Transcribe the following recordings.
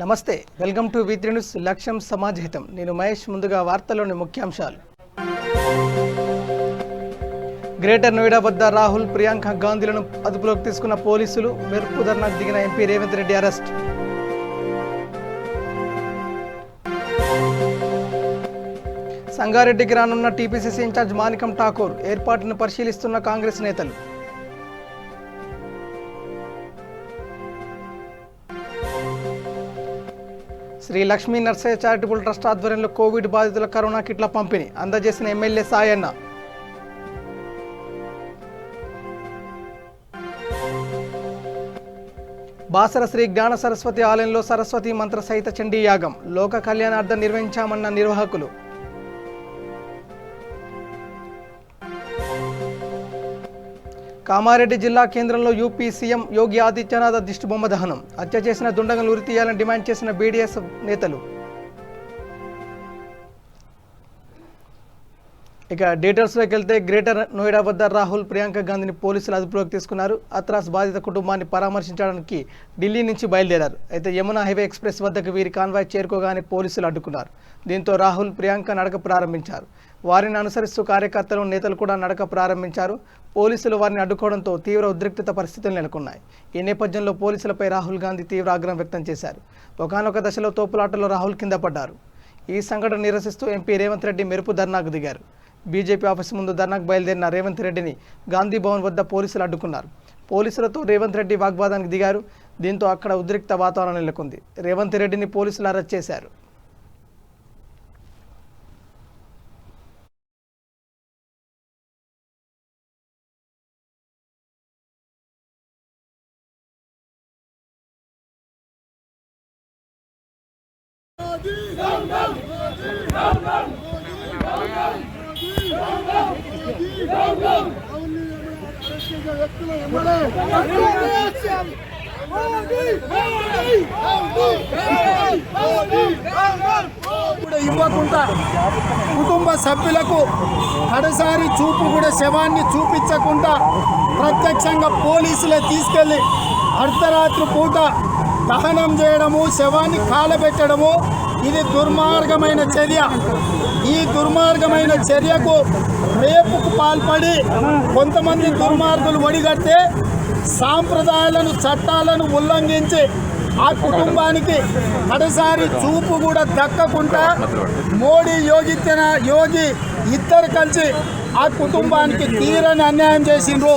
నమస్తే, welcome to వి3 news. లక్ష్యం సమాజహితం. నేను మహేష్. ముందుగా వార్తల్లోని ముఖ్యాంశాలు. గ్రేటర్ నోయిడా వద్ద రాహుల్, ప్రియాంక గాంధీలను అదుపులోకి తీసుకున్న పోలీసులు. మెరుపు ధర్నాకు దిగిన ఎంపీ రేవంత్ రెడ్డి అరెస్ట్. సంగారెడ్డికి రానున్న టీపీసీసీ ఇన్ఛార్జ్ మాణికం ఠాకూర్ ఏర్పాటును పరిశీలిస్తున్న కాంగ్రెస్ నేతలు. శ్రీ లక్ష్మీ నర్సయ్య చారిటబుల్ ట్రస్ట్ ఆధ్వర్యంలో కోవిడ్ బాధితుల కరోనా కిట్ల పంపిణీ అందజేసిన ఎమ్మెల్యే సాయన్న. బాసర శ్రీ జ్ఞాన సరస్వతి ఆలయంలో సరస్వతి మంత్ర సహిత చండీ యాగం లోక కళ్యాణార్థం నిర్వహించామన్న నిర్వాహకులు. కామారెడ్డి జిల్లా కేంద్రంలో యూపీ సీఎం యోగి ఆదిత్యనాథ్ దిష్టిబొమ్మ దహనం. హత్య చేసిన దుండగలను ఉరి తీయాలని డిమాండ్ చేసిన బీడీఎస్ నేతలు. ఇక డీటెయిల్స్లోకి వెళ్తే గ్రేటర్ నోయిడా వద్ద రాహుల్, ప్రియాంక గాంధీని పోలీసులు అదుపులోకి తీసుకున్నారు. అత్రాస్ బాధిత కుటుంబాన్ని పరామర్శించడానికి ఢిల్లీ నుంచి బయలుదేరారు. అయితే యమునా హైవే ఎక్స్ప్రెస్ వద్దకు వీరి కాన్వాయ్ చేరుకోగానే పోలీసులు అడ్డుకున్నారు. దీంతో రాహుల్, ప్రియాంక నడక ప్రారంభించారు. వారిని అనుసరిస్తూ కార్యకర్తలు, నేతలు కూడా నడక ప్రారంభించారు. పోలీసులు వారిని అడ్డుకోవడంతో తీవ్ర ఉద్రిక్తత పరిస్థితులు నెలకొన్నాయి. ఈ నేపథ్యంలో పోలీసులపై రాహుల్ గాంధీ తీవ్ర ఆగ్రహం వ్యక్తం చేశారు. ఒకానొక దశలో తోపులాటలో రాహుల్ కింద పడ్డారు. ఈ సంఘటన నిరసిస్తూ ఎంపీ రేవంత్ రెడ్డి మెరుపు ధర్నాకు దిగారు. బీజేపీ ఆఫీసు ముందు ధర్నాకు బయలుదేరిన రేవంత్ రెడ్డిని గాంధీ భవన్ వద్ద పోలీసులు అడ్డుకున్నారు. పోలీసులతో రేవంత్ రెడ్డి వాగ్వాదానికి దిగారు. దీంతో అక్కడ ఉద్రిక్త వాతావరణం నెలకొంది. రేవంత్ రెడ్డిని పోలీసులు అరెస్ట్ చేశారు. ఇవ్వకుండా కుటుంబ సభ్యులకు కడసారి చూపు కూడా శవాన్ని చూపించకుండా ప్రత్యక్షంగా పోలీసులే తీసుకెళ్లి అర్ధరాత్రి పూట దహనం చేయడము, శవాన్ని కాలబెట్టడము ఇది దుర్మార్గమైన చర్య. ఈ దుర్మార్గమైన చర్యకు రేపుకు పాల్పడి కొంతమంది దుర్మార్గులు ఒడిగడితే సాంప్రదాయాలను, చట్టాలను ఉల్లంఘించి ఆ కుటుంబానికి కడసారి చూపు కూడా దక్కకుండా మోడీ, యోగి ఇద్దరు కలిసి ఆ కుటుంబానికి తీరని అన్యాయం చేసిండ్రు.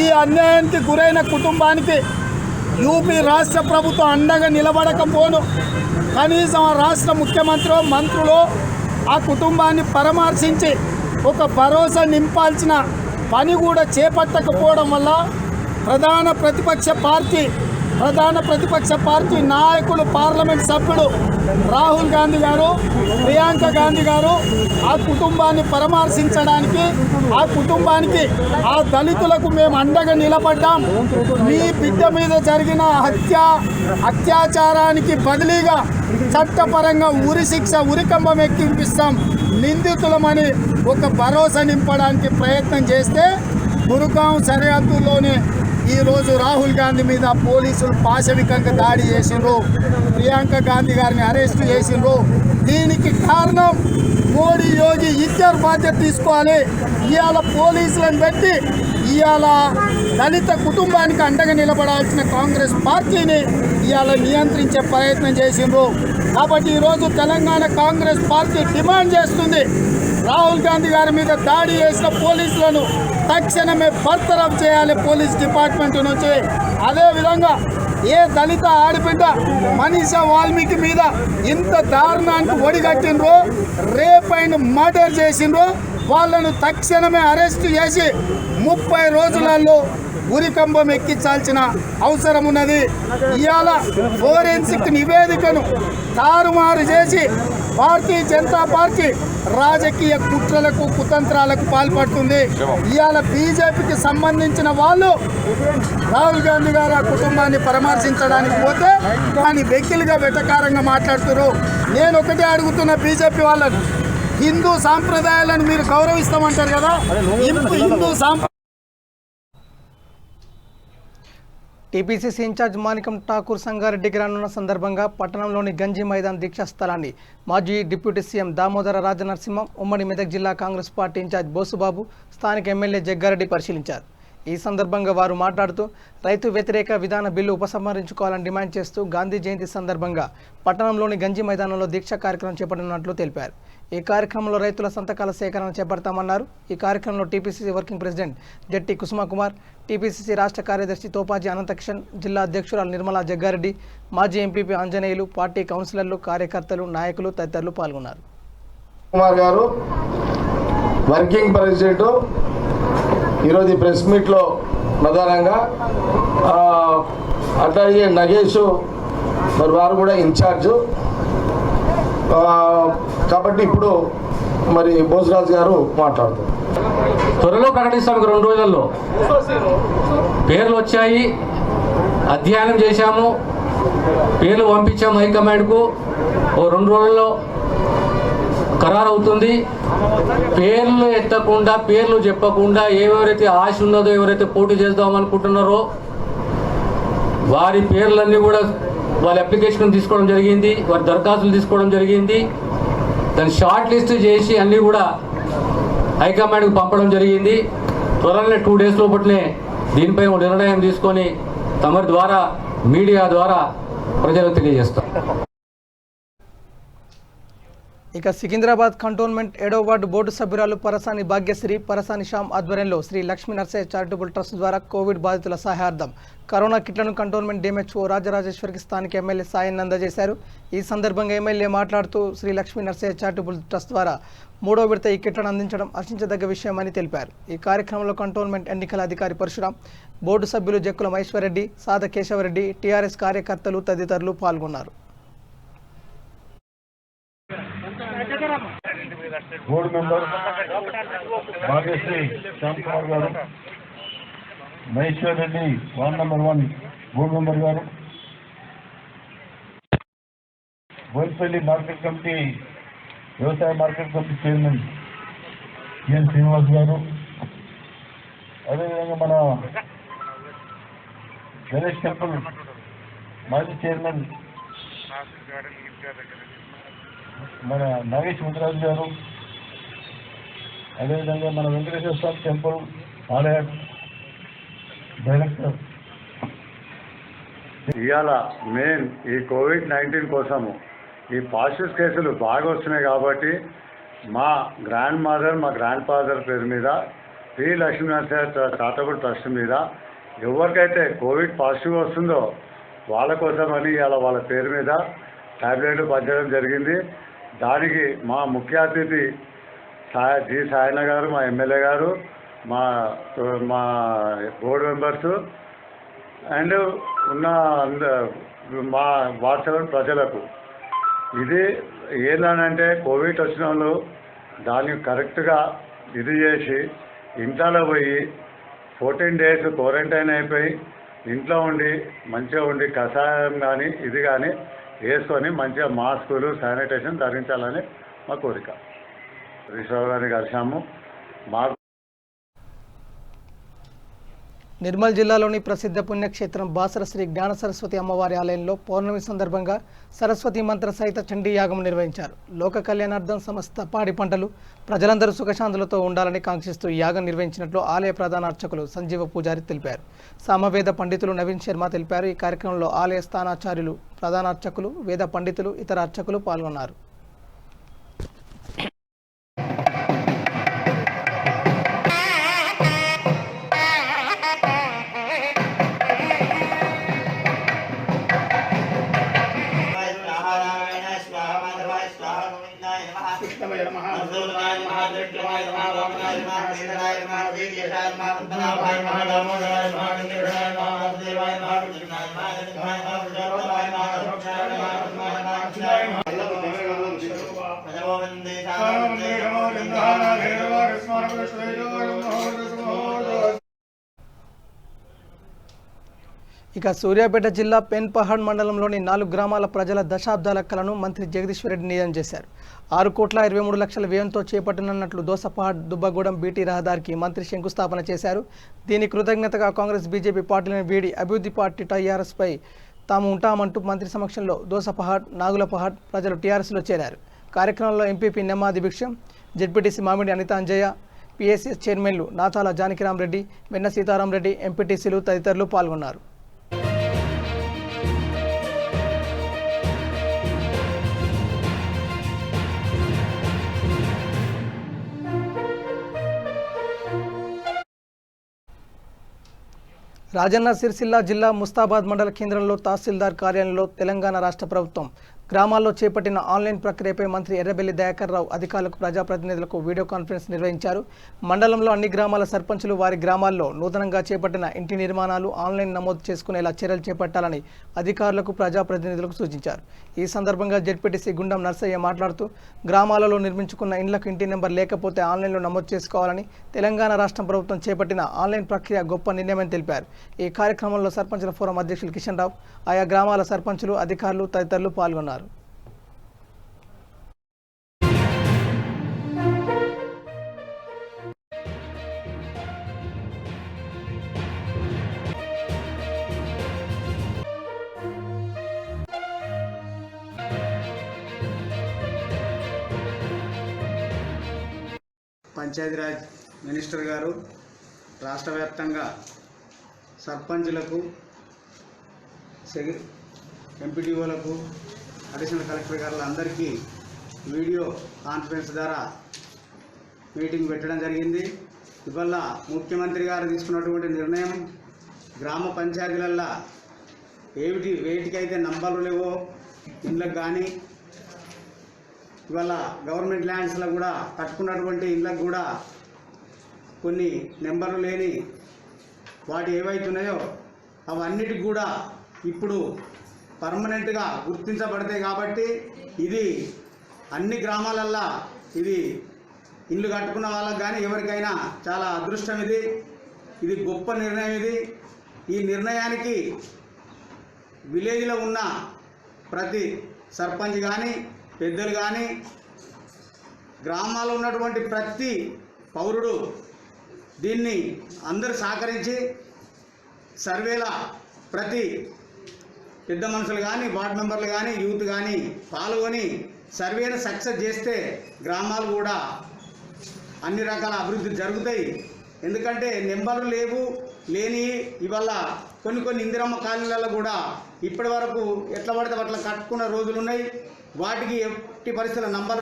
ఈ అన్యాయానికి గురైన కుటుంబానికి యూపీ రాష్ట్ర ప్రభుత్వం అండగా నిలబడకపోను కనీసం ఆ రాష్ట్ర ముఖ్యమంత్రి, మంత్రులు ఆ కుటుంబాన్ని పరామర్శించి ఒక భరోసా నింపాల్సిన పని కూడా చేపట్టకపోవడం వల్ల ప్రధాన ప్రతిపక్ష పార్టీ నాయకులు, పార్లమెంట్ సభ్యుడు రాహుల్ గాంధీ గారు, ప్రియాంక గాంధీ గారు ఆ కుటుంబాన్ని పరామర్శించడానికి, ఆ కుటుంబానికి, ఆ దళితులకు మేము అండగా నిలబడ్డాం, మీ బిడ్డ మీద జరిగిన అత్యాచారానికి బదిలీగా చట్టపరంగా ఉరికంబం ఎక్కింపిస్తాం, నిందితులమని ఒక భరోసా నింపడానికి ప్రయత్నం చేస్తే గురుగాం సరిహద్దుల్లోనే ఈరోజు రాహుల్ గాంధీ మీద పోలీసులు పాశవికంగా దాడి చేసిండ్రు. ప్రియాంక గాంధీ గారిని అరెస్టు చేసిండ్రు. దీనికి కారణం మోడీ, యోగి ఇద్దరు బాధ్యత తీసుకోవాలి. ఇవాళ పోలీసులను పెట్టి ఇవాళ దళిత కుటుంబానికి అండగా నిలబడాల్సిన కాంగ్రెస్ పార్టీని ఇవాళ నియంత్రించే ప్రయత్నం చేసిండ్రు. కాబట్టి ఈరోజు తెలంగాణ కాంగ్రెస్ పార్టీ డిమాండ్ చేస్తుంది, రాహుల్ గాంధీ గారి మీద దాడి చేసిన పోలీసులను తక్షణమే బర్తరఫ్ చేయాలి పోలీస్ డిపార్ట్మెంట్ నుంచి. అదేవిధంగా ఏ దళిత ఆడబిడ్డ మనీషా వాల్మీకి మీద ఇంత దారుణానికి ఒడిగట్టినరో, రేప్ అండ్ మర్డర్ చేసిండ్రో వాళ్ళను తక్షణమే అరెస్టు చేసి 30 రోజులలో ఉరికంబం ఎక్కించాల్సిన అవసరం ఉన్నది. ఇవాళ ఫోరెన్సిక్ నివేదికను తారుమారు చేసి భారతీయ జనతా పార్టీ రాజకీయ కుట్రలకు, కుతంత్రాలకు పాల్పడుతుంది. ఇవాళ బీజేపీకి సంబంధించిన వాళ్ళు రాహుల్ గాంధీ గారు ఆ కుటుంబాన్ని పరామర్శించడానికి పోతే దాన్ని వెకిలిగా వెటకారంగా మాట్లాడుతున్నారు. నేను ఒకటే అడుగుతున్న బీజేపీ వాళ్ళని, హిందూ సాంప్రదాయాలను మీరు గౌరవిస్తామంటారు కదా, హిందూ టీపీసీసీ ఇన్ఛార్జ్ మాణికం ఠాకూర్ సంగారెడ్డికి రానున్న సందర్భంగా పట్టణంలోని గంజి మైదాన్ దీక్షా స్థలాన్ని మాజీ డిప్యూటీ సీఎం దామోదర రాజనరసింహం, ఉమ్మడి మెదక్ జిల్లా కాంగ్రెస్ పార్టీ ఇన్ఛార్జ్ బోసుబాబు, స్థానిక ఎమ్మెల్యే జగ్గారెడ్డి పరిశీలించారు. ఈ సందర్భంగా వారు మాట్లాడుతూ రైతు వ్యతిరేక విధాన బిల్లు ఉపసంహరించుకోవాలని డిమాండ్ చేస్తూ గాంధీ జయంతి సందర్భంగా పట్టణంలోని గంజి మైదానంలో దీక్షా కార్యక్రమం చేపట్టనున్నట్లు తెలిపారు. ఈ కార్యక్రమంలో రైతుల సంతకాల సేకరణ చేపడతామన్నారు. ఈ కార్యక్రమంలో TPCC working president Jatti Kusumakumar, TPCC రాష్ట్ర కార్యదర్శి తోపాజీ అనంతకిషన్, జిల్లా అధ్యక్షురాలు నిర్మలా జగ్గారెడ్డి, మాజీ ఎంపీపీ ఆంజనేయులు, పార్టీ కౌన్సిలర్లు, కార్యకర్తలు, నాయకులు తదితరులు పాల్గొన్నారు. కుమార్ గారు వర్కింగ్ ప్రెసిడెంట్ ఈరోజు ప్రెస్ మీట్లో ప్రధానంగా అట్లాగే నగేష్ మరి వారు కూడా ఇన్ఛార్జు కాబట్టి ఇప్పుడు మరి బోసరాజు గారు మాట్లాడుతారు. త్వరలో ప్రకటిస్తాం. 2 రోజుల్లో పేర్లు వచ్చాయి, అధ్యయనం చేశాము, పేర్లు పంపించాము హైకమాండ్కు. 2 రోజుల్లో ఖరారు అవుతుంది. పేర్లు ఎత్తకుండా, పేర్లు చెప్పకుండా ఎవరైతే ఆశ ఉన్నదో, ఎవరైతే పోటీ చేద్దామనుకుంటున్నారో వారి పేర్లన్నీ కూడా వాళ్ళ అప్లికేషన్ తీసుకోవడం జరిగింది, వారి దరఖాస్తులు తీసుకోవడం జరిగింది. దాన్ని షార్ట్ లిస్ట్ చేసి అన్నీ కూడా హైకమాండ్కి పంపడం జరిగింది. త్వరలోనే 2 డేస్ లోపలనే దీనిపై నిర్ణయం తీసుకొని తమరి ద్వారా, మీడియా ద్వారా ప్రజలకు తెలియజేస్తాం. ఇక సికింద్రాబాద్ కంటోన్మెంట్ 7వ వార్డు బోర్డు సభ్యురాలు పరసాని భాగ్యశ్రీ, పరసాని శ్యామ్ ఆధ్వర్యంలో శ్రీ లక్ష్మీ నర్సయ్య చారిటబుల్ ట్రస్ట్ ద్వారా కోవిడ్ బాధితుల సహాయార్థం కరోనా కిట్లను కంటోన్మెంట్ డిఎంహెచ్ఓ రాజరాజేశ్వరికి స్థానిక ఎమ్మెల్యే సాయాన్ని అందజేశారు. ఈ సందర్భంగా ఎమ్మెల్యే మాట్లాడుతూ శ్రీ లక్ష్మీ నర్సయ్య చారిటబుల్ ట్రస్ట్ ద్వారా 3వ విడత ఈ కిట్లను అందించడం హర్షించదగ్గ విషయమని తెలిపారు. ఈ కార్యక్రమంలో కంటోన్మెంట్ ఎన్నికల అధికారి పరశురాం, బోర్డు సభ్యులు జక్కుల మహేశ్వరరెడ్డి, సాద కేశవరెడ్డి, టీఆర్ఎస్ కార్యకర్తలు తదితరులు పాల్గొన్నారు. బోర్డు మెంబర్ భాగ్యశ్రీ శ్యామ్ కుమార్ గారు, Maheshwar Reddy ward number 1 board member గారు, బోయినపల్లి మార్కెట్ కమిటీ వ్యవసాయ market committee chairman N Srinivas గారు, అదేవిధంగా మన గణేష్ టెంపుల్ మాజీ చైర్మన్ మన నాగేష్ ముద్రాజు గారు, అదేవిధంగా మన వెంకటేశ్వర స్వామి టెంపుల్ ఆలయ డైరెక్టర్. ఇవాళ మెయిన్ ఈ కోవిడ్-19 కోసము ఈ పాజిటివ్ కేసులు బాగా వస్తున్నాయి కాబట్టి మా గ్రాండ్ మదర్, మా గ్రాండ్ ఫాదర్ పేరు మీద శ్రీ లక్ష్మీ నరసయ్య చారిటబుల్ ట్రస్ట్ మీద ఎవరికైతే కోవిడ్ పాజిటివ్ వస్తుందో వాళ్ళ కోసమని ఇవాళ వాళ్ళ పేరు మీద టాబ్లెట్లు పంచడం జరిగింది. దానికి మా ముఖ్య అతిథి జి సాయన్న గారు, మా ఎమ్మెల్యే గారు, మా బోర్డు మెంబర్సు అండ్ ఉన్న మా వాట్సాప్ ప్రజలకు ఇది ఏంటంటే కోవిడ్ వచ్చిన వాళ్ళు దాన్ని కరెక్ట్గా ఇది చేసి ఇంట్లో పోయి 14 డేస్ క్వారంటైన్ అయిపోయి ఇంట్లో ఉండి మంచిగా ఉండి కషాయం కానీ ఇది కానీ వేసుకొని మంచిగా మాస్కులు, శానిటైజేషన్ ధరించాలని మా కోరిక. రిషవ్ గారిని కలిసాము. మాకు నిర్మల్ జిల్లాలోని ప్రసిద్ధ పుణ్యక్షేత్రం బాసర శ్రీ జ్ఞాన సరస్వతి అమ్మవారి ఆలయంలో పౌర్ణమి సందర్భంగా సరస్వతి మంత్ర సహిత చండీ యాగం నిర్వహించారు. లోక కళ్యాణార్థం సమస్త పాడి పంటలు ప్రజలందరూ సుఖశాంతులతో ఉండాలని కాంక్షిస్తూ ఈ యాగం నిర్వహించినట్లు ఆలయ ప్రధాన అర్చకులు సంజీవ పూజారి తెలిపారు. సామవేద పండితులు నవీన్ శర్మ తెలిపారు. ఈ కార్యక్రమంలో ఆలయ స్థానాచార్యులు, ప్రధాన అర్చకులు, వేద పండితులు, ఇతర అర్చకులు పాల్గొన్నారు. ఇక సూర్యాపేట జిల్లా పెన్పహాడ్ మండలంలోని 4 గ్రామాల ప్రజల దశాబ్దాల కలను మంత్రి జగదీశ్వర్ రెడ్డి నిజం చేశారు. 6,23,00,000 వ్యయంతో చేపట్టనున్నట్లు దోసపహాడ్ దుబ్బగూడెం బీటీ రహదారికి మంత్రి శంకుస్థాపన చేశారు. దీని కృతజ్ఞతగా కాంగ్రెస్ బీజేపీ పార్టీలను వీడి అభివృద్ధి పార్టీ టీఆర్ఎస్పై తాము ఉంటామంటూ మంత్రి సమక్షంలో దోసపహాడ్ నాగులపహాడ్ ప్రజలు టీఆర్ఎస్లో చేరారు. కార్యక్రమంలో ఎంపీపీ నెమ్మాది భిక్షం, జెడ్పీటీసీ మామిడి అనిత అంజయ్య, పిఎస్ఎస్ చైర్మన్లు నాతాల జానకిరామరెడ్డి, వెన్న సీతారామరెడ్డి, ఎంపీటీసీలు తదితరులు పాల్గొన్నారు. రాజన్న సిరిసిల్ల జిల్లా ముస్తాబాద్ మండల కేంద్రంలో తహసీల్దార్ కార్యాలయంలో తెలంగాణ రాష్ట్ర ప్రభుత్వం గ్రామాల్లో చేపట్టిన ఆన్లైన్ ప్రక్రియపై మంత్రి ఎర్రబెల్లి దయాకర్ రావు అధికారులకు ప్రజాప్రతినిధులకు వీడియో కాన్ఫరెన్స్ నిర్వహించారు. మండలంలో అన్ని గ్రామాల సర్పంచులు వారి గ్రామాల్లో నూతనంగా చేపట్టిన ఇంటి నిర్మాణాలు ఆన్లైన్ నమోదు చేసుకునేలా చర్యలు చేపట్టాలని అధికారులకు ప్రజాప్రతినిధులకు సూచించారు. ఈ సందర్భంగా జెడ్పీటీసీ గుండం నర్సయ్య మాట్లాడుతూ గ్రామాలలో నిర్మించుకున్న ఇండ్లకు ఇంటి నెంబర్ లేకపోతే ఆన్లైన్లో నమోదు చేసుకోవాలని తెలంగాణ రాష్ట్ర ప్రభుత్వం చేపట్టిన ఆన్లైన్ ప్రక్రియ గొప్ప నిర్ణయమని తెలిపారు. ఈ కార్యక్రమంలో సర్పంచుల ఫోరం అధ్యక్షులు కిషన్ రావు, ఆయా గ్రామాల సర్పంచులు, అధికారులు తదితరులు పాల్గొన్నారు. పంచాయతీరాజ్ మినిస్టర్ గారు రాష్ట్ర వ్యాప్తంగా సర్పంచులకు, ఎంపీటీఓలకు, అడిషనల్ కలెక్టర్ గారుల అందరికీ వీడియో కాన్ఫరెన్స్ ద్వారా మీటింగ్ పెట్టడం జరిగింది. ఇవల్ల ముఖ్యమంత్రి గారు తీసుకున్నటువంటి నిర్ణయం గ్రామ పంచాయతీలల్లో వేటికైతే నంబర్లు లేవో ఇండ్లకు కానీ, ఇవాళ గవర్నమెంట్ ల్యాండ్స్లో కూడా కట్టుకున్నటువంటి ఇళ్ళకు కూడా కొన్ని నెంబర్లు లేని వాటి ఏవైతున్నాయో అవన్నిటికి కూడా ఇప్పుడు పర్మనెంట్గా గుర్తించబడతాయి. కాబట్టి ఇది అన్ని గ్రామాలల్లో ఇది ఇల్లు కట్టుకున్న వాళ్ళకి కానీ ఎవరికైనా చాలా అదృష్టం. ఇది గొప్ప నిర్ణయం. ఈ నిర్ణయానికి విలేజ్లో ఉన్న ప్రతి సర్పంచ్ కానీ, పెద్దలు కానీ, గ్రామాల్లో ఉన్నటువంటి ప్రతి పౌరుడు దీన్ని అందరూ సహకరించి సర్వేల ప్రతి పెద్ద మనుషులు కానీ, వార్డు మెంబర్లు కానీ, యూత్ కానీ పాల్గొని సర్వేను సక్సెస్ చేస్తే గ్రామాలు కూడా అన్ని రకాల అభివృద్ధి జరుగుతాయి. ఎందుకంటే నెంబర్లు లేని ఇవాళ కొన్ని ఇందిరమ్మ కాలనీలలో కూడా ఇప్పటి వరకు ఎట్లా పడితే అట్లా కట్టుకున్న రోజులు ఉన్నాయి. వాటికి ఎట్టి పరిస్థితుల నంబర్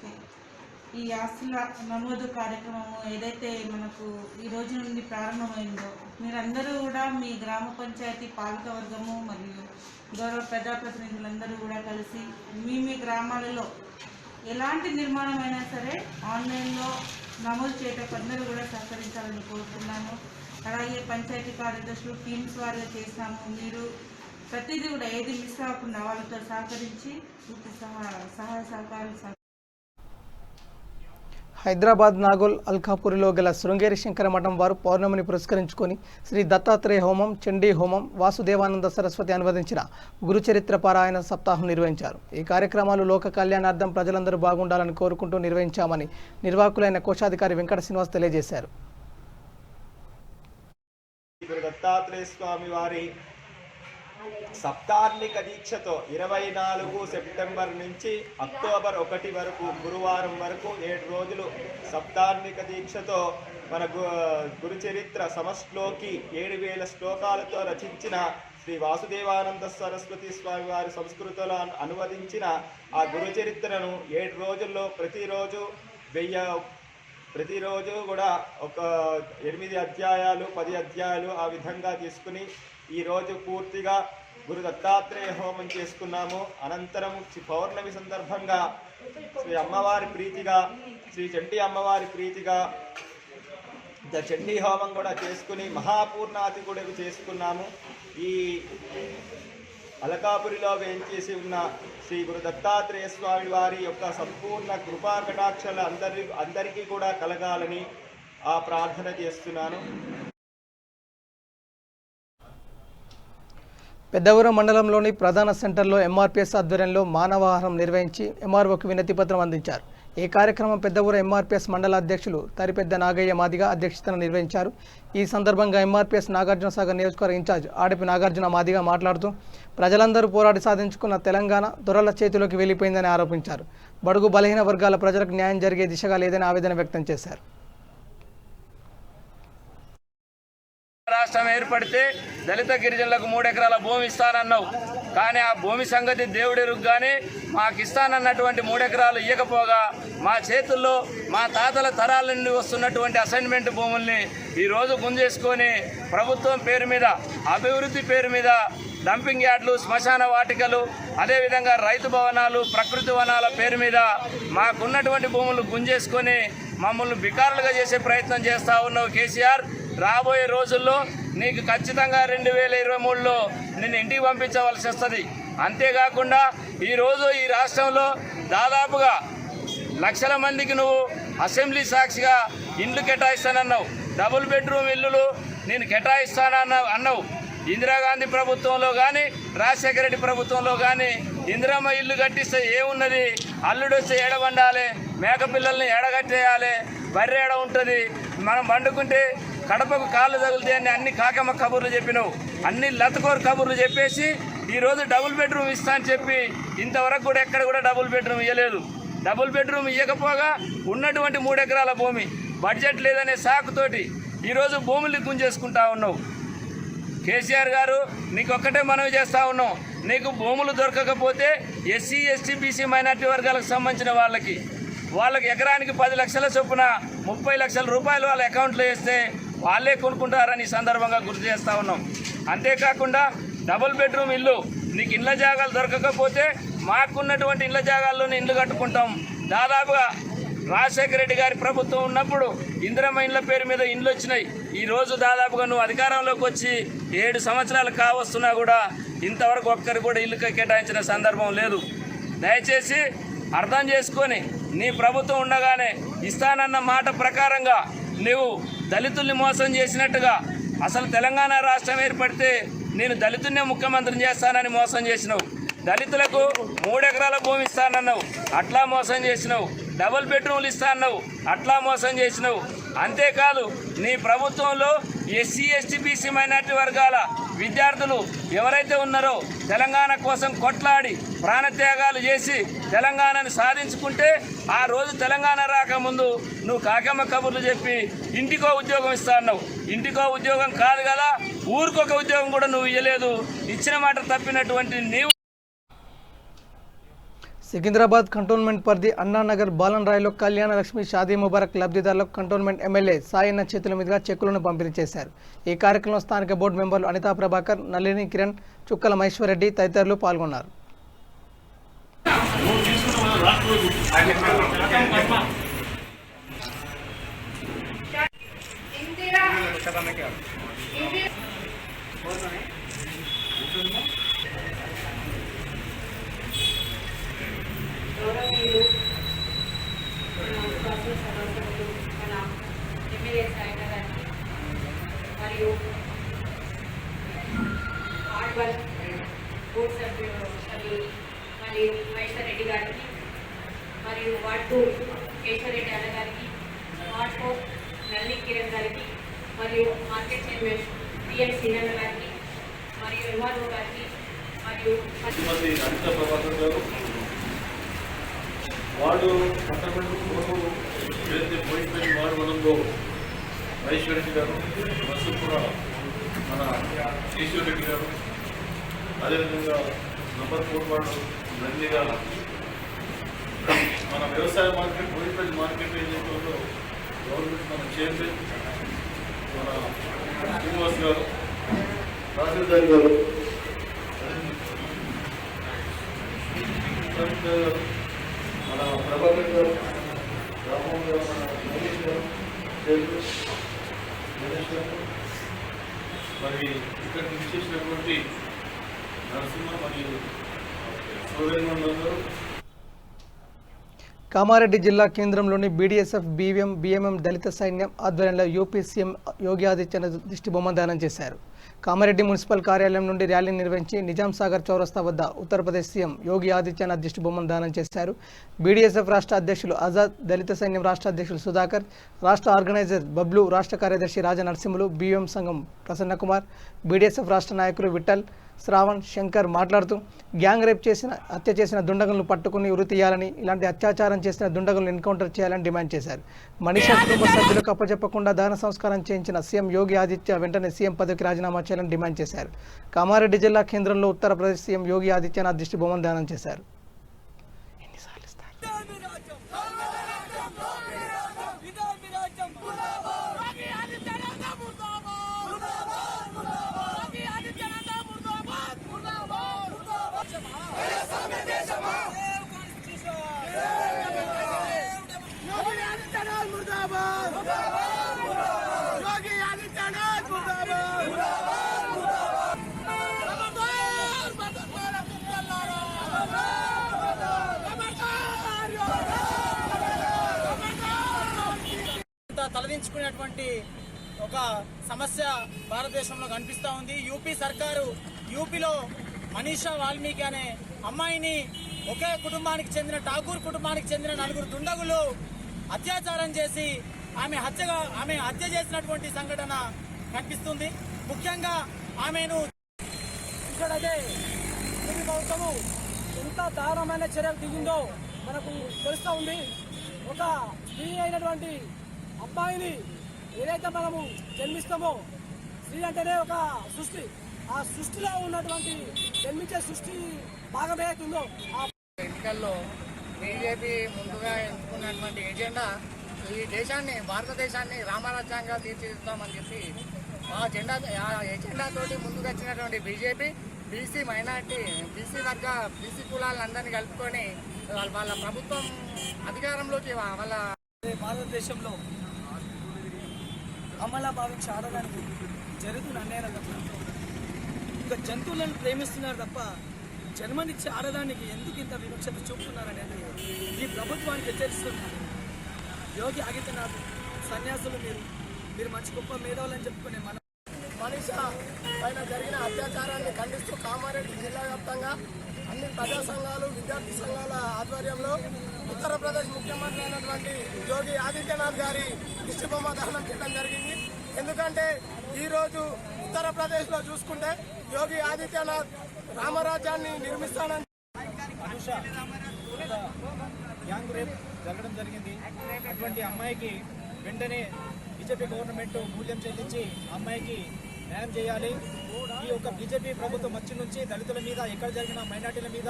ఈ ఆస్తుల నమోదు కార్యక్రమం ఏదైతే మనకు ఈ రోజు నుండి ప్రారంభమైందో మీరందరూ కూడా మీ గ్రామ పంచాయతీ పాలకవర్గము మరియు గౌరవ ప్రజాప్రతినిధులందరూ కూడా కలిసి మీ గ్రామాలలో ఎలాంటి నిర్మాణం అయినా సరే ఆన్లైన్లో నమోదు చేయటం అందరూ కూడా సహకరించాలని కోరుతున్నాము. అలాగే పంచాయతీ కార్యదర్శులు టీమ్స్ వారిగా చేస్తాము. మీరు ప్రతిదీ కూడా ఏది మిస్ అవ్వకుండా వాళ్ళతో సహకరించి పూర్తి సహాయ సహకారాలు. హైదరాబాద్ నాగోల్ అల్కాపూరిలో గల శృంగేరి శంకర మఠం వారు పౌర్ణమిని పురస్కరించుకొని శ్రీ దత్తాత్రేయ హోమం, చండీ హోమం, వాసుదేవానంద సరస్వతి అనువదించిన గురుచరిత్ర పారాయణ సప్తాహం నిర్వహించారు. ఈ కార్యక్రమాలు లోక కళ్యాణార్థం ప్రజలందరూ బాగుండాలని కోరుకుంటూ నిర్వహించామని నిర్వాహకులైన కోశాధికారి వెంకట శ్రీనివాస్ తెలియజేశారు. దత్తాత్రేయ స్వామి వారి సప్తాహ్నిక దీక్షతో 24 సెప్టెంబర్ నుంచి అక్టోబర్ 1 వరకు గురువారం వరకు 7 రోజులు సప్తాహ్నిక దీక్షతో మన గురుచరిత్ర సమశ్లోకి 7000 శ్లోకాలతో రచించిన శ్రీ వాసుదేవానంద సరస్వతి స్వామి వారి సంస్కృతంలో అనువదించిన ఆ గురుచరిత్రను 7 రోజుల్లో ప్రతిరోజు కూడా ఒక 8 అధ్యాయాలు 10 అధ్యాయాలు ఆ విధంగా తీసుకుని ఈరోజు పూర్తిగా గురు దత్తాత్రేయ హోమం చేసుకున్నాము. అనంతరం పౌర్ణమి సందర్భంగా శ్రీ అమ్మవారి ప్రీతిగా, శ్రీ చండీ అమ్మవారి ప్రీతిగా చండీ హోమం కూడా చేసుకుని మహాపూర్ణాతి కూడా చేసుకున్నాము. ఈ అలకాపురిలో వేయించేసి ఉన్న శ్రీ గురు దత్తాత్రేయ స్వామి వారి యొక్క సంపూర్ణ కృపా కటాక్షాలు అందరికీ కూడా కలగాలని ఆ ప్రార్థన చేస్తున్నాను. పెద్దవరం మండలంలోని ప్రధాన సెంటర్లో ఎంఆర్పీఎస్ ఆధ్వర్యంలో మానవాహారం నిర్వహించి ఎంఆర్ఓకి వినతి పత్రం అందించారు. ఈ కార్యక్రమం పెద్దవరం ఎంఆర్పీఎస్ మండల అధ్యక్షులు తరిపెద్ద నాగయ్య మాదిగా అధ్యక్షతన నిర్వహించారు. ఈ సందర్భంగా ఎంఆర్పీఎస్ నాగార్జున సాగర్ నియోజకవర్గ ఇన్ఛార్జ్ ఆడిపి నాగార్జున మాదిగా మాట్లాడుతూ ప్రజలందరూ పోరాడి సాధించుకున్న తెలంగాణ దొరల చేతిలోకి వెళ్ళిపోయిందని ఆరోపించారు. బడుగు బలహీన వర్గాల ప్రజలకు న్యాయం జరిగే దిశగా లేదని ఆవేదన వ్యక్తం చేశారు. రాష్ట్రం ఏర్పడితే దళిత గిరిజనులకు 3 ఎకరాల భూమి ఇస్తానన్నావు, కానీ ఆ భూమి సంగతి దేవుడెరుగు. కానీ మాకు ఇస్తానన్నటువంటి 3 ఎకరాలు ఇవ్వకపోగా మా చేతుల్లో మా తాతల తరాల నుండి వస్తున్నటువంటి అసైన్మెంట్ భూముల్ని ఈరోజు గుంజేసుకొని ప్రభుత్వం పేరు మీద అభివృద్ధి పేరు మీద డంపింగ్ యార్డులు, శ్మశాన వాటికలు, అదేవిధంగా రైతు భవనాలు, ప్రకృతి వనాల పేరు మీద మాకున్నటువంటి భూములు గుంజేసుకొని మమ్మల్ని బికారులుగా చేసే ప్రయత్నం చేస్తూ ఉన్నావు కేసీఆర్. రాబోయే రోజుల్లో నీకు ఖచ్చితంగా 2023లో నిన్ను ఇంటికి పంపించవలసి వస్తుంది. అంతేకాకుండా ఈరోజు ఈ రాష్ట్రంలో దాదాపుగా లక్షల మందికి నువ్వు అసెంబ్లీ సాక్షిగా ఇండ్లు కేటాయిస్తానన్నావు. డబుల్ బెడ్రూమ్ ఇల్లులు నేను కేటాయిస్తానన్నావు. ఇందిరాగాంధీ ప్రభుత్వంలో కానీ రాజశేఖర రెడ్డి ప్రభుత్వంలో కానీ ఇందిరమ్మ ఇల్లు కట్టిస్తే ఏమున్నది? అల్లుడు వస్తే ఏడబండాలి, మేకపిల్లల్ని ఏడగట్టేయాలి, బర్రె ఏడ ఉంటుంది, మనం వండుకుంటే కడపకు కాళ్ళు తగులుతాయి అని అన్ని కాకమ్మ కబుర్లు చెప్పినావు. అన్ని లతకోరు కబుర్లు చెప్పేసి ఈరోజు డబుల్ బెడ్రూమ్ ఇస్తా అని చెప్పి ఇంతవరకు కూడా ఎక్కడ కూడా డబుల్ బెడ్రూమ్ ఇవ్వలేదు. డబుల్ బెడ్రూమ్ ఇవ్వకపోగా ఉన్నటువంటి 3 ఎకరాల భూమి బడ్జెట్ లేదనే సాకుతోటి ఈరోజు భూములు గుంజేసుకుంటా ఉన్నావు. కేసీఆర్ గారు నీకు ఒక్కటే మనవి చేస్తూ ఉన్నాం, నీకు భూములు దొరకకపోతే ఎస్సీ, ఎస్టీ, బీసీ, మైనార్టీ వర్గాలకు సంబంధించిన వాళ్ళకి ఎకరానికి 10 లక్షల చొప్పున 30 లక్షల రూపాయలు వాళ్ళ అకౌంట్లో వేస్తే వాళ్ళే కొనుక్కుంటారని సందర్భంగా గుర్తు చేస్తూ ఉన్నాం. అంతేకాకుండా డబుల్ బెడ్రూమ్ ఇల్లు నీకు ఇండ్ల జాగాలు దొరకకపోతే మాకున్నటువంటి ఇండ్ల జాగాల్లోనే ఇండ్లు కట్టుకుంటాం. దాదాపుగా రాజశేఖర రెడ్డి గారి ప్రభుత్వం ఉన్నప్పుడు ఇందిరమ్మ ఇండ్ల పేరు మీద ఇండ్లు వచ్చినాయి. ఈరోజు దాదాపుగా నువ్వు అధికారంలోకి వచ్చి 7 సంవత్సరాలు కావస్తున్నా కూడా ఇంతవరకు ఒక్కరు కూడా ఇల్లు కేటాయించిన సందర్భం లేదు. దయచేసి అర్థం చేసుకొని నీ ప్రభుత్వం ఉండగానే ఇస్తానన్న మాట ప్రకారంగా నువ్వు దళితుల్ని మోసం చేసినట్టుగా, అసలు తెలంగాణ రాష్ట్రం ఏర్పడితే నేను దళితున్నే ముఖ్యమంత్రిని చేస్తానని మోసం చేసినావు. దళితులకు 3 ఎకరాల భూమి ఇస్తానన్నావు, అట్లా మోసం చేసినావు. డబుల్ బెడ్రూమ్లు ఇస్తానన్నావు, అట్లా మోసం చేసినావు. అంతేకాదు నీ ప్రభుత్వంలో ఎస్సీ, ఎస్టీ, బీసీ, మైనార్టీ వర్గాల విద్యార్థులు ఎవరైతే ఉన్నారో తెలంగాణ కోసం కొట్లాడి ప్రాణత్యాగాలు చేసి తెలంగాణను సాధించుకుంటే ఆ రోజు తెలంగాణ రాకముందు నువ్వు కాకమ్మ కబుర్లు చెప్పి ఇంటికో ఉద్యోగం ఇస్తా అన్నావు. ఇంటికో ఉద్యోగం కాదు కదా, ఊరికొక ఉద్యోగం కూడా నువ్వు ఇవ్వలేదు. ఇచ్చిన మాట తప్పినటువంటి నీవు సికింద్రాబాద్ కంటోన్మెంట్ పరిధి అన్నానగర్ బాలన్ రాయ్లో కళ్యాణ లక్ష్మి షాదీ ముబారక్ లబ్ధిదారులకు కంటోన్మెంట్ ఎమ్మెల్యే సాయన్న చేతుల మీదుగా చెక్కులను పంపిణీ చేశారు. ఈ కార్యక్రమంలో స్థానిక బోర్డు మెంబర్లు అనితా ప్రభాకర్, నళిని కిరణ్, చుక్కల మహేశ్వర్ రెడ్డి తదితరులు పాల్గొన్నారు. గౌరవనీయులు సభ్యులు మన ఎమ్మెల్యే సాయన్న గారికి మరియు ఆర్వల్ బోర్డు సభ్యులు మరియు మహేశ్వర్ రెడ్డి గారికి మరియు వార్డ్ 2 కేశవరెడ్డి అన్న గారికి, వార్డ్ 4 నళిని కిరణ్ గారికి మరియు మార్కెట్ చైర్మన్ పిఎన్ సీనన్న గారికి మరియు ఎంఆర్ఓ గారికి మరియు వార్డు కంటోన్మెంట్ ఏదైతే పోయిపోయిన వార్డు 1లో మహేశ్వర్ రెడ్డి గారు, వసూపుర మన కేశవర్ రెడ్డి గారు, అదేవిధంగా నంబర్ 4 వార్డు నంది గారు, మన వ్యవసాయ మార్కెట్ పోయిపోయిన మార్కెట్ ఏదైతే ఉందో గవర్నమెంట్ మన చైర్మన్ మన శ్రీనివాస్ గారు, తహసీల్దార్ గారు, మన ప్రభాకర్ గారు, రామోహన్ గారు, మన మహేష్ గారు, గణేష్ గారు, మరి ఇక్కడికి విచ్చేసినటువంటి నరసింహ మరియు సోదరిమందరూ కామారెడ్డి జిల్లా కేంద్రంలోని బీడీఎస్ఎఫ్ బిఎంఎం దళిత సైన్యం ఆధ్వర్యంలో యూపీ సీఎం యోగి ఆదిత్యనాథ్ దిష్టిబొమ్మ దానం చేశారు. కామారెడ్డి మున్సిపల్ కార్యాలయం నుండి ర్యాలీ నిర్వహించి నిజాం సాగర్ చౌరస్తా వద్ద ఉత్తరప్రదేశ్ సీఎం యోగి ఆదిత్యనాథ్ దిష్టిబొమ్మను దానం చేశారు. బీడీఎస్ఎఫ్ రాష్ట్ర అధ్యక్షులు ఆజాద్, దళిత సైన్యం రాష్ట్ర అధ్యక్షులు సుధాకర్, రాష్ట్ర ఆర్గనైజర్ బబ్లు, రాష్ట్ర కార్యదర్శి రాజనరసింహులు, బిఎం సంఘం ప్రసన్నకుమార్, బీడీఎస్ఎఫ్ రాష్ట్ర నాయకులు విఠల్, శ్రావణ్, శంకర్ మాట్లాడుతూ గ్యాంగ్ రేప్ హత్య చేసిన దుండగులను పట్టుకుని ఉరి తీయాలని, ఇలాంటి అత్యాచారం చేసిన దుండగులను ఎన్కౌంటర్ చేయాలని డిమాండ్ చేశారు. మనీషా కుటుంబ సభ్యులకు అప్పచెప్పకుండా దాన సంస్కారం చేయించిన సీఎం యోగి ఆదిత్య వెంటనే సీఎం పదవికి రాజీనామా చేయాలని డిమాండ్ చేశారు. కామారెడ్డి జిల్లా కేంద్రంలో ఉత్తరప్రదేశ్ సీఎం యోగి ఆదిత్యనాథ్ దిష్టి బొమ్మను దానం చేశారు. తలదించుకునేటువంటి ఒక సమస్య భారతదేశంలో కనిపిస్తూ ఉంది. యూపీ సర్కారు యూపీలో మనీషా వాల్మీకి అనే అమ్మాయిని ఒకే కుటుంబానికి చెందిన ఠాకూర్ కుటుంబానికి చెందిన 4 దుండగులు అత్యాచారం చేసి ఆమె హత్య చేసినటువంటి సంఘటన కనిపిస్తుంది. ముఖ్యంగా ఆమెను ఇక్కడదే ప్రభుత్వము ఎంత దారుణమైన చర్యలు దిగిందో మనకు తెలుస్తూ ఉంది. ఒక స్త్రీ అయినటువంటి అబ్బాయిని ఏదైతే మనము జన్మిస్తామో, స్త్రీ అంటేనే ఒక సృష్టి, ఆ సృష్టిలో ఉన్నటువంటి జన్మించే సృష్టి భాగమే అవుతుందో ఆ ఎన్నికల్లో బీజేపీ ముందుగా ఎంచుకున్నటువంటి ఎజెండా ఈ దేశాన్ని, భారతదేశాన్ని రామరాజ్యాంగా తీర్చిదిద్దామని చెప్పి ఆ ఎజెండాతోటి ముందుకు వచ్చినటువంటి బీజేపీ బీసీ మైనార్టీ, బీసీ కులాలందరినీ కలుపుకొని వాళ్ళ ప్రభుత్వం అధికారంలోకి వాళ్ళ భారతదేశంలో అమలా భావించి ఆడడానికి జరుగుతున్న అన్యాయం తప్ప ఇంకా జంతువులను ప్రేమిస్తున్నారు తప్ప జన్మనిచ్చే ఆడదానికి ఎందుకు ఇంత వివక్షత చూపుతున్నారనేది ఈ ప్రభుత్వానికి హెచ్చరిస్తున్నారు. యోగి ఆదిత్యనాథ్ సన్యాసులు మీరు మంచి గొప్ప మేధావులని చెప్పుకునే మనీషా పైన జరిగిన అత్యాచారాన్ని ఖండిస్తూ కామారెడ్డి జిల్లా వ్యాప్తంగా అన్ని ప్రజా సంఘాలు, విద్యార్థి సంఘాల ఆధ్వర్యంలో ఉత్తరప్రదేశ్ ముఖ్యమంత్రి అయినటువంటి యోగి ఆదిత్యనాథ్ గారి దిష్టిబొమ్మ దహనం చేయడం జరిగింది. ఎందుకంటే ఈరోజు ఉత్తరప్రదేశ్లో చూసుకుంటే యోగి ఆదిత్యనాథ్ రామరాజ్యాన్ని నిర్మిస్తానని గ్యాంగ్ రేప్ జరగడం జరిగింది. అటువంటి అమ్మాయికి వెంటనే బీజేపీ గవర్నమెంట్ మూల్యం చెల్లించి అమ్మాయికి న్యాయం చేయాలి. ఈ యొక్క బీజేపీ ప్రభుత్వం వచ్చి నుంచి దళితుల మీద, ఎక్కడ జరిగిన మైనార్టీల మీద,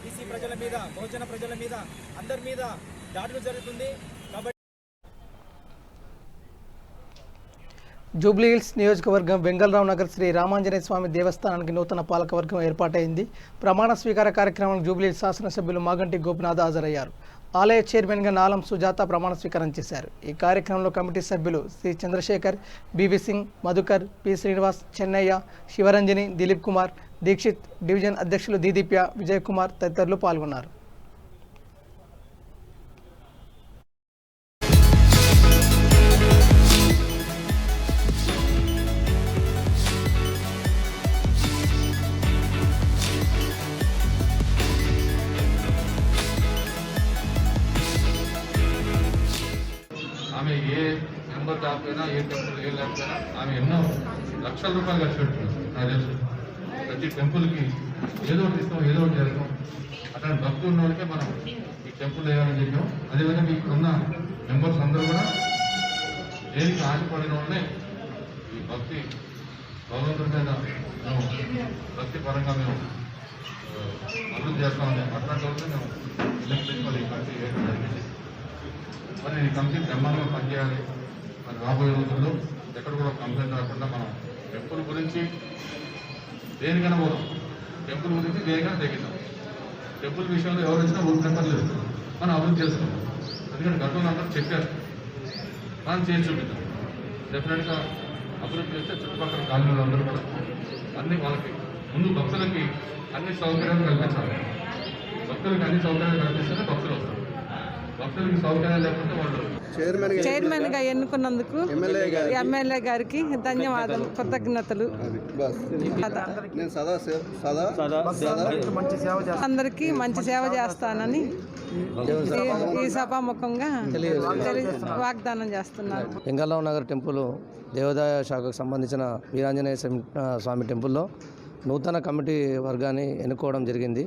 బీసీ ప్రజల మీద, బహుజన ప్రజల మీద, అందరి మీద దాడులు జరుగుతుంది. కాబట్టి జూబ్లీహిల్స్ నియోజకవర్గం వెంగళరావు నగర్ శ్రీ రామాంజనేయ స్వామి దేవస్థానానికి నూతన పాలకవర్గం ఏర్పాటైంది. ప్రమాణ స్వీకార కార్యక్రమానికి జూబ్లీహిల్స్ శాసనసభ్యులు మాగంటి గోపినాథ్ హాజరయ్యారు. ఆలయ చైర్మన్గా నాలం సుజాత ప్రమాణ స్వీకారం చేశారు. ఈ కార్యక్రమంలో కమిటీ సభ్యులు Shri Chandrashekar, B V Singh, Madhukar, P Srinivas, Chennaiah, Shivaranjani, Dileep Kumar, Dikshit, division అధ్యక్షులు దీదీప్య, విజయ్ కుమార్ తదితరులు పాల్గొన్నారు. ఆమె ఏ నెంబర్ కాకపోయినా, ఏ టెంపుల్ ఏ లేకపోయినా ఆమె ఎన్నో లక్షల రూపాయలు ఖర్చు పెట్టుకున్నారు. నాకు తెలుసు ప్రతి టెంపుల్కి ఏదో ఒకటి ఇస్తాం, ఏదో ఒకటి చేస్తాం. అట్లాంటి భక్తులు ఉన్న వాళ్ళకే మనం ఈ టెంపుల్ వేయాలని చెప్పాం. అదేవిధంగా ఇక్కడ ఉన్న మెంబర్స్ అందరూ కూడా దేనికి ఆశపడిన వాళ్ళే ఈ భక్తి భగవంతుడి మీద మేము భక్తి పరంగా మేము అభివృద్ధి చేస్తామని అట్లాంటి వాళ్ళకి మేము ఎలక్ట్రిక్ మరి కమిటీ వేయడం జరిగింది. మరి ఈ కమిటీ బ్రహ్మాండంగా పనిచేయాలి. మరి రాబోయే రోజుల్లో ఎక్కడ కూడా కంప్లైంట్ రాకుండా మనం టెంపుల్ గురించి దేనికైనా పోతాం, టెంపుల్ గురించి దేనికైనా తెగిద్దాం. టెంపుల్ విషయంలో ఎవరు వచ్చినా ఊరు లేదు, మనం అభివృద్ధి చేసుకుంటాం. ఎందుకంటే గతంలో అందరూ చెప్పారు, మనం చేసి చూపిద్దాం. డెఫినెట్గా అభివృద్ధి చేస్తే చుట్టుపక్కల కాలనీలు అందరూ కూడా అన్ని వాళ్ళకి ముందు భక్తులకి అన్ని సౌకర్యాలు కల్పించాలి. భక్తులకి అన్ని సౌకర్యాలు కల్పిస్తేనే భక్తులు వస్తారు. భక్తులకి సౌకర్యాలు లేకపోతే వాళ్ళు చైర్మన్ గా ఎన్నుకున్నందుకు ఎమ్మెల్యే గారికి ధన్యవాదాలు, కృతజ్ఞతలు. అందరికీ మంచి సేవ చేస్తానని ఈ సభాముఖంగా వాగ్దానం చేస్తున్నాను. వెంగళరావు నగర్ టెంపుల్ దేవాదాయ శాఖకు సంబంధించిన వీరాంజనేయ స్వామి టెంపుల్లో నూతన కమిటీ వర్గాన్ని ఎన్నుకోవడం జరిగింది.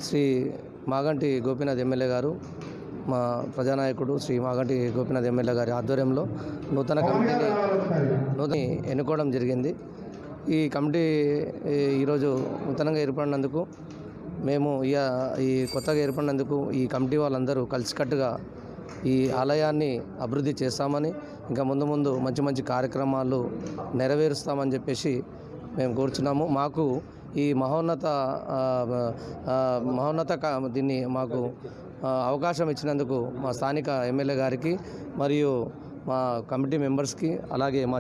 శ్రీ మాగంటి గోపీనాథ్ ఎమ్మెల్యే గారు, మా ప్రజానాయకుడు శ్రీ మాగంటి గోపీనాథ్ ఎమ్మెల్యే గారి ఆధ్వర్యంలో నూతన కమిటీని ఎన్నుకోవడం జరిగింది. ఈ కమిటీ ఈరోజు నూతనంగా ఏర్పడినందుకు మేము ఈ కొత్తగా ఏర్పడినందుకు ఈ కమిటీ వాళ్ళందరూ కలిసికట్టుగా ఈ ఆలయాన్ని అభివృద్ధి చేస్తామని, ఇంకా ముందు ముందు మంచి మంచి కార్యక్రమాలు నెరవేరుస్తామని చెప్పేసి మేము కోరుచున్నాము. మాకు ఈ మహోన్నత దీన్ని మాకు అవకాశం ఇచ్చినందుకు మా స్థానిక ఎమ్మెల్యే గారికి మరియు మా కమిటీ మెంబర్స్కి, అలాగే మా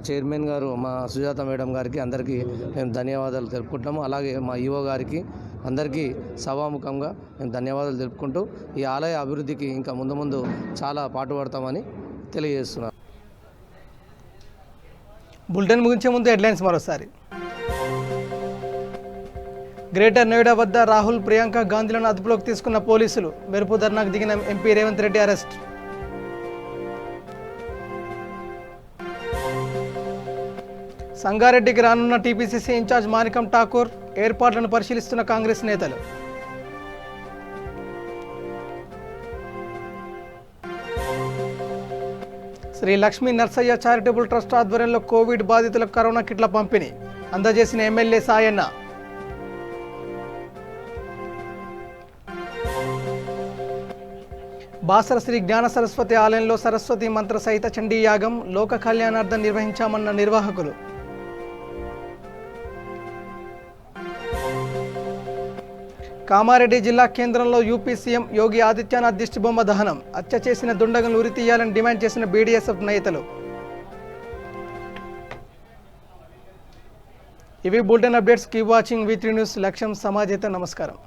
చైర్మన్ గారు మా సుజాత మేడం గారికి అందరికీ మేము ధన్యవాదాలు తెలుపుకుంటున్నాము. అలాగే మా ఈఓ గారికి అందరికీ సభాముఖంగా మేము ధన్యవాదాలు తెలుపుకుంటూ ఈ ఆలయ అభివృద్ధికి ఇంకా ముందు ముందు చాలా పాటుపడతామని తెలియజేస్తున్నాను. బులెటిన్ ముగించే ముందు హెడ్లైన్స్ మరోసారి. గ్రేటర్ నోయిడా వద్ద రాహుల్, ప్రియాంక గాంధీలను అదుపులోకి తీసుకున్న పోలీసులు. మెరుపు ధర్నాకు దిగిన ఎంపీ రేవంత్ రెడ్డి అరెస్ట్. సంగారెడ్డికి రానున్న టీపీసీసీ ఇన్ఛార్జ్ మాణికం ఠాకూర్, ఏర్పాట్లను పరిశీలిస్తున్న కాంగ్రెస్ నేతలు. శ్రీ లక్ష్మీ నర్సయ్య చారిటబుల్ ట్రస్ట్ ఆధ్వర్యంలో కోవిడ్ బాధితులకు కరోనా కిట్ల పంపిణీ అందజేసిన ఎమ్మెల్యే సాయన్న. బాసర శ్రీ జ్ఞాన సరస్వతి ఆలయంలో సరస్వతి మంత్ర సహిత చండీ యాగం లోక కళ్యాణార్థం నిర్వహించామన్న నిర్వాహకులు. కామారెడ్డి జిల్లా కేంద్రంలో యూపీ సీఎం యోగి ఆదిత్యనాథ్ దిష్టిబొమ్మ దహనం. హత్య చేసిన దుండగులను ఉరి తీయాలని డిమాండ్ చేసిన బీడీఎస్ఎఫ్ నేతలు. ఇవి bulletin updates. Keep watching V3 news. లక్ష్యం సమాజేత. నమస్కారం.